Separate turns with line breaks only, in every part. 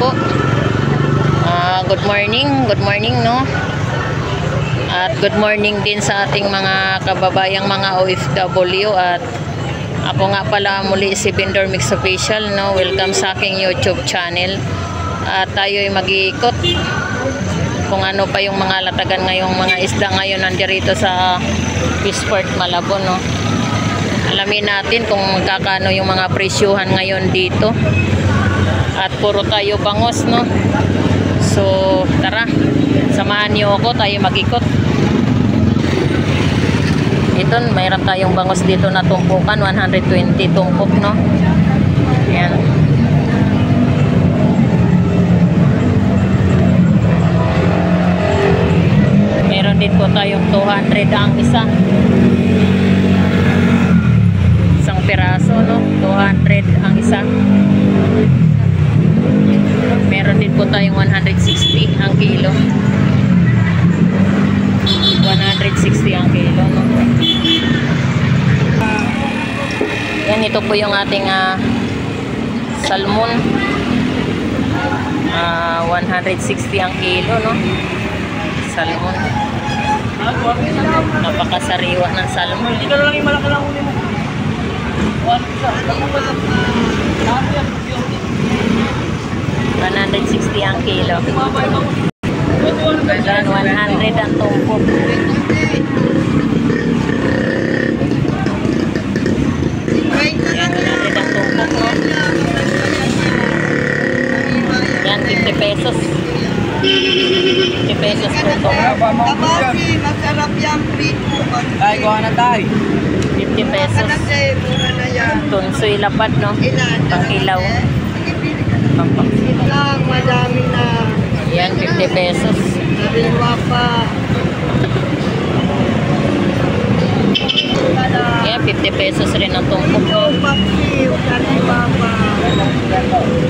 po. Good morning no. At good morning din sa ating mga kababayang mga OFW. At ako nga pala muli si Vendor Mix Official no. Welcome sa aking YouTube channel. At tayo ay mag-iikot kung ano pa yung mga latagan ngayong mga isda ngayon nandirito sa Fishport Malabon no. Alamin natin kung magkakano yung mga presyuhan ngayon dito. At puro tayo bangos no. So tara, samahan niyo ako, tayo mag-ikot. Ito, mayroon tayong bangos dito na tumpukan, 120 tumpok no. Ayan. Meron din po tayong 200 ang isa. Isang piraso no, 200 ang isa. Meron din po tayong 160 ang kilo. 160 ang kilo no. Yan, ito po yung ating salmon. 160 ang kilo no. Salmon. Napakasariwa ng salmon.
Hindi ka lang yung malaki lang ulit mo.
160 ang kilo. Yan, 100 ang tumpok. Yan, 100 ang tumpok no. Yan, 50 pesos. 50 pesos po ito.
Kabasi, masarap yung prito.
Ay, kuha na tayo.
50 pesos.
Mura na yan.
Tunsoy lapad no. Pangkilaw.
Lang, madami na.
Yan, 50 pesos.
Nariwa pa.
Yan, 50 pesos rin ang tumpok.
Ito, paksiw, nariwa pa.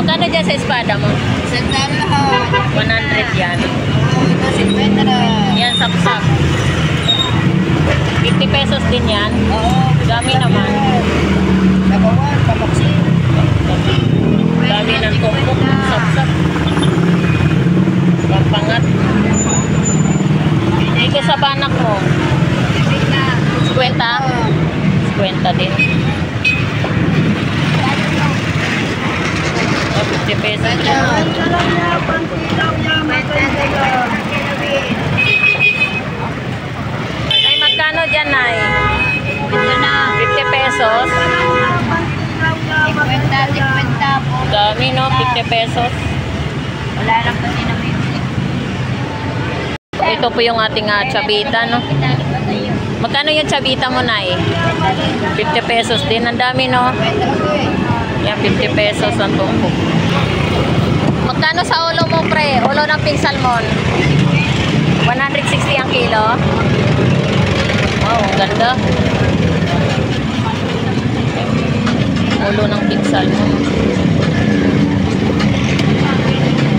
Magkano dyan sa espada mo?
Sandal lahat.
100 yan.
Ito, 50 na.
Yan, sapsap. 50 pesos din yan.
Oo.
Dami naman.
Nabawan, papaksiw.
Dami ng tumpok. Sapsap. Papangat. Ito sa banak mo. 50? 50 din. 50 pesos din. Ay, magkano dyan, Nay? 50 pesos.
50 po.
Dami, no? 50 pesos.
Wala lang kasi na may
Ito po yung ating chabita, no? Magkano yung chabita mo, Nay? 50 pesos din. Ang dami, no? Yan, 50 pesos ang tumpok. Magkano sa ulo mo, pre? Ulo ng pink salmon? 160 ang kilo. Wow, ang ganda. Ulo ng pink salmon.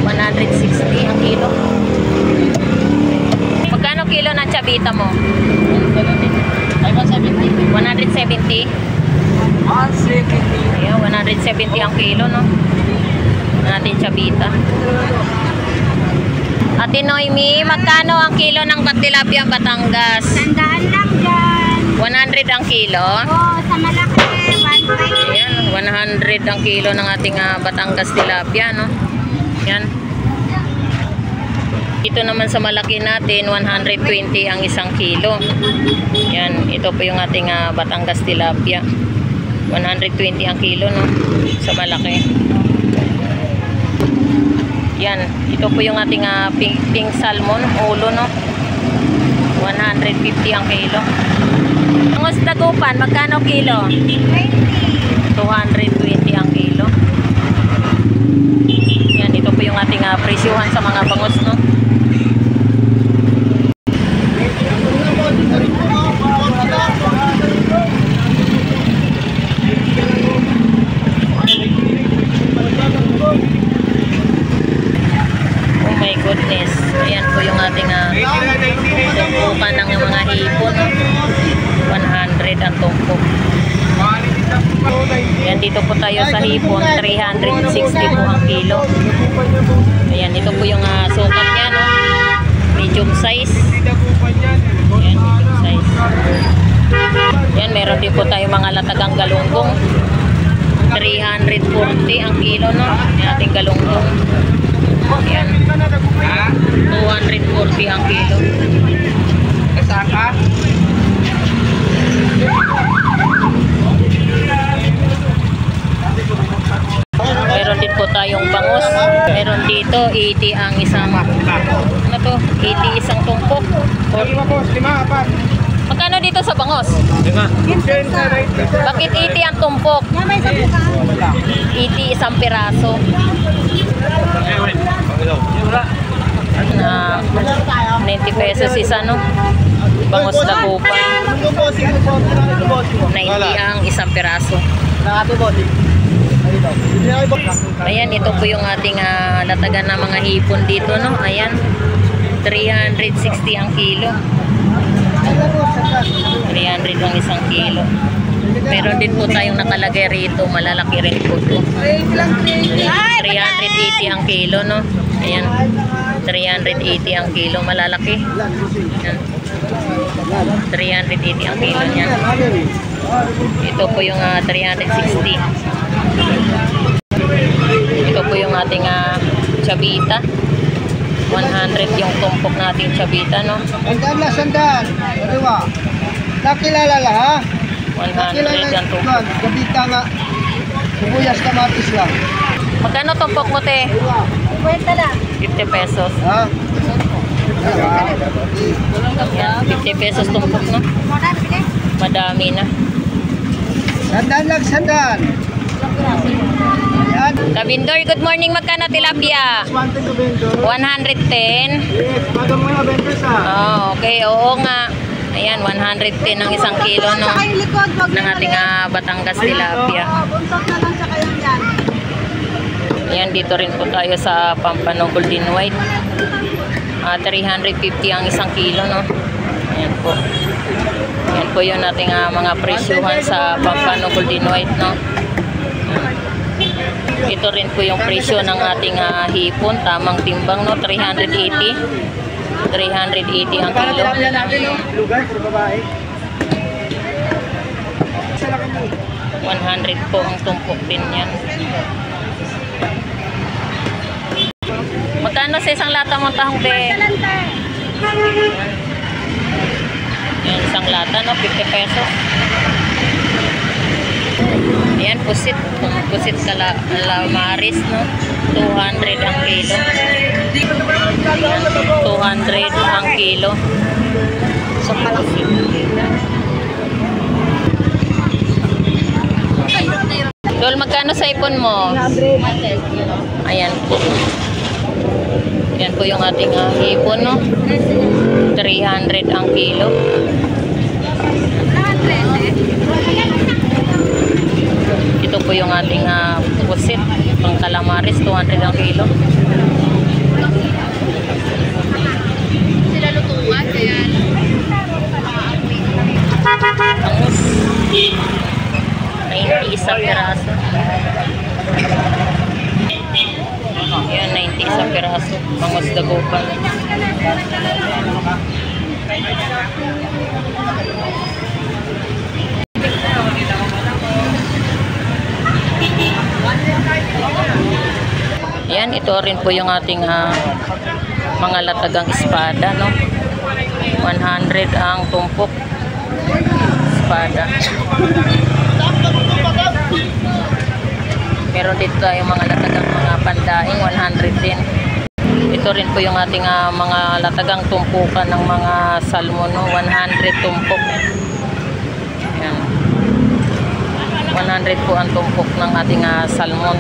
160 ang kilo. Magkano kilo ng chabita mo? 170. 170?
170.
Ayan, 170 ang kilo, no? Natin chabita. Ate Noemi, magkano ang kilo ng tilapia Batangas?
Tandaan lang dyan.
100 ang kilo.
Oo, sa malaki, 120.
Ayan, 100 ang kilo ng ating Batangas tilapia, no? Yan. Ito naman sa malaki natin, 120 ang isang kilo. Yan, ito po yung ating Batangas tilapia. 120 ang kilo, no? Sa malaki. Yan, ito po yung ating pink salmon, ulo, no? 150 ang kilo. Ang dagupan, magkano kilo? 220 ang kilo. Yan, ito po yung ating presyuhan sa mga bangus, no? Oh my goodness. Ayan po yung ating tumpukan ng mga hipon. 100 ang tumpok. Yan dito po tayo sa hipon, 360 po ang kilo. Ayan, ito po yung sukat niya, no? Medium size. Ayan, medium size. Ayan, meron din po tayo mga latagang galunggong. 340 ang kilo, no? Ayan, ating galunggong. Ayan. 240 ang kilo.
Kasaka?
Meron din po tayong bangus. Meron dito 80 ang isang, ano to? 80 isang tumpok.
Lima boss, lima, apat.
Magkano dito sa bangus?
Lima.
Bakit 80 ang tumpok? 80 isang piraso. Na 90 pesos isa, no? Bangus Dagupan. 90 ang isang piraso. Ayan, ito po yung ating latagan ng mga hipon dito, no? Ayan, 360 ang kilo. 300 ang isang kilo. Meron din po tayong nakalagay rito, malalaki rin po ito. 380 ang kilo, no? Ayan, 380 ang kilo, malalaki. Ayan. 380 ang kilo niya. Ito po yung 360. Ito po yung ating chabita. 100 yung tumpok nating chabita, no?
Sandaan na, sandaan. Kaliwa. Nakilala la, ha?
100 ang tumpok.
Gabita nga. Sibuyas, kamatis lang.
Magkano tumpok mo, te?
Kwenta lang.
50 pesos.
Ha?
Yan, 50 pesos tumpok, no? Madami na.
Sandaan lang, sandaan. Yan.
Kabindor, good morning. Magkano tilapia? 110.
Yes, bago mo na, Bentes, ha?
Oh, okay. Oo nga. Ayan, 110 ang isang kilo, no? Ng ating Batangas tilapia.
Buntot na lang sa kayong yan.
Ayan, dito rin po tayo sa Pampano Golden White. 350 ang isang kilo, no? Ayan po. Ayan po yun ating mga presyuhan sa Pampano Golden White, no? Ito rin po yung presyo ng ating hipon, tamang timbang, no? 380. 380 ang kilo.
Lugar sa babae.
100 po ang tumpok din yan. Magkano sa isang lata mong tahong, be? Yan, isang lata, no? 50 pesos. Ayan, pusit. Pusit calamaris, no? 200 ang kilo. 200 ang kilo. So, malaki. Dol, magkano sa ipon mo? Ayan po. Yan po yung ating hipon, no? 300 ang kilo. Ito po yung ating pusit, pang calamaris, 200 ang kilo.
Sila lutuan, kaya
Bangus, 90 isang piraso. Yan, 90 isang piraso. Bangus Dagupan. Yan, ito rin po yung ating mga latagang espada, no? 100 ang tumpok espada. Meron dito tayong mga latagang mga pandaing, 100 din. Ito rin po yung ating mga latagang tumpukan ng mga salmon, no? 100 tumpok. Yan. 100 po ang tumpok ng ating salmon.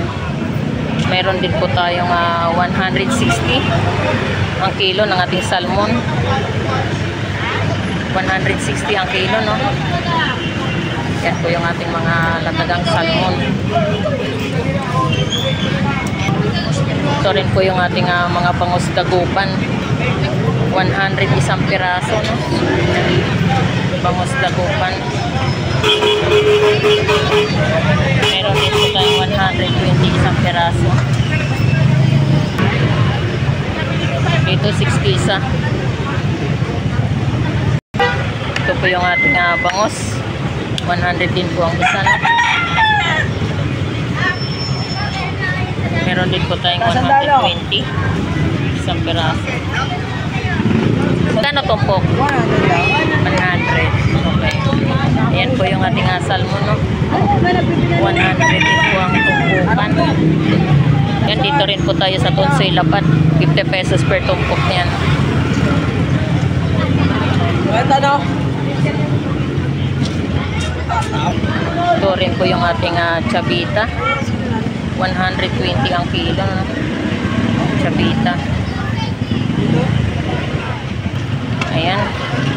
Meron din po tayong 160 ang kilo ng ating salmon. 160 ang kilo, no? Yan po yung ating mga latagang salmon. Ito rin po yung ating mga bangus Dagupan. 100 isang piraso, no? Bangus Dagupan. Meron din po tayong 120 isang peraso. Dito 60 isa. Ito po yung ating bangos. 100 din po ang isa. No? Meron din po tayong 120 isang peraso. Magkano tumpok? 100. Okay. Ayan po yung ating salmon, no? 100 din po ang tumpukan. Yan, dito rin po tayo sa Tunsoy Lapad. 50 pesos per tumpok niyan. Ito rin po yung ating chavita. 120 ang kilo, no? Chavita. Ayan.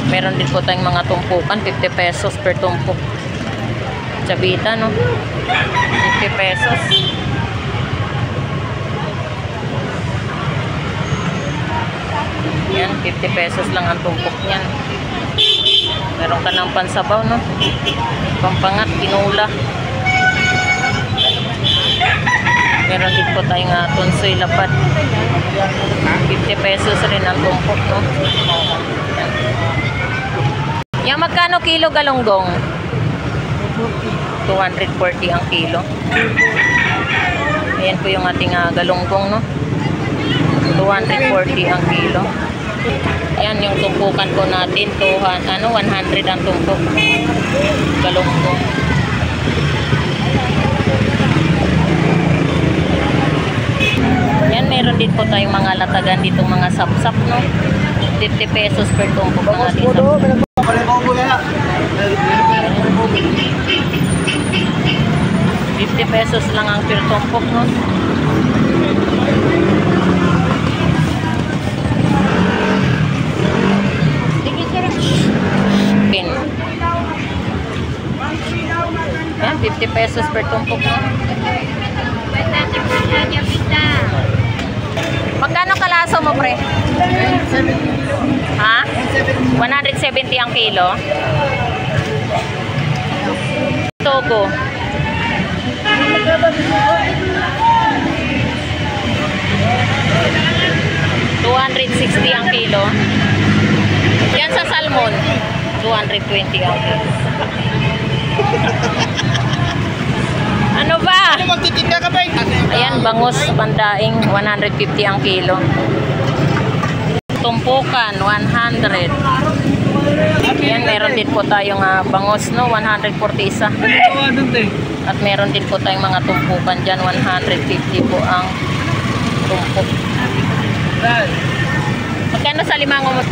Meron din po tayong mga tumpukan. 50 pesos per tumpok. Chavita, no? 50 pesos. Yan, 50 pesos lang ang tumpok niyan. Meron ka ng pansabaw, no? Pampangat, tinula. Meron din po tayong Tunsoy Lapad. 50 pesos rin ang tumpok, no? Yan, magkano kilo galunggong? 240 ang kilo. Ayan po yung ating galunggong, no? 240 ang kilo. Yan yung tumpukan po natin. 100 ang tumpok. Galunggong. Yan, meron din po tayong mga latagan dito, mga sapsap, no? 50 pesos per tumpok ng ating sapsap. 50 pesos lang ang per tumpok, no? Pin. Yan, 50 pesos per tumpok, no? Magkano kalaso mo, pre? Ha? 170 ang kilo. Togo. $260 ang kilo. Yan sa salmon, 220 ang kilo. Ano ba?
Magtitinda ka ba?
Ayan, bangus pandaing 150 ang kilo. Tumpukan 100. Ayan, meron din po tayong bangus, no, 140 isa. At meron din po tayong mga tumpukan dyan, 150 po ang tumpok. Magkano sa limango mo?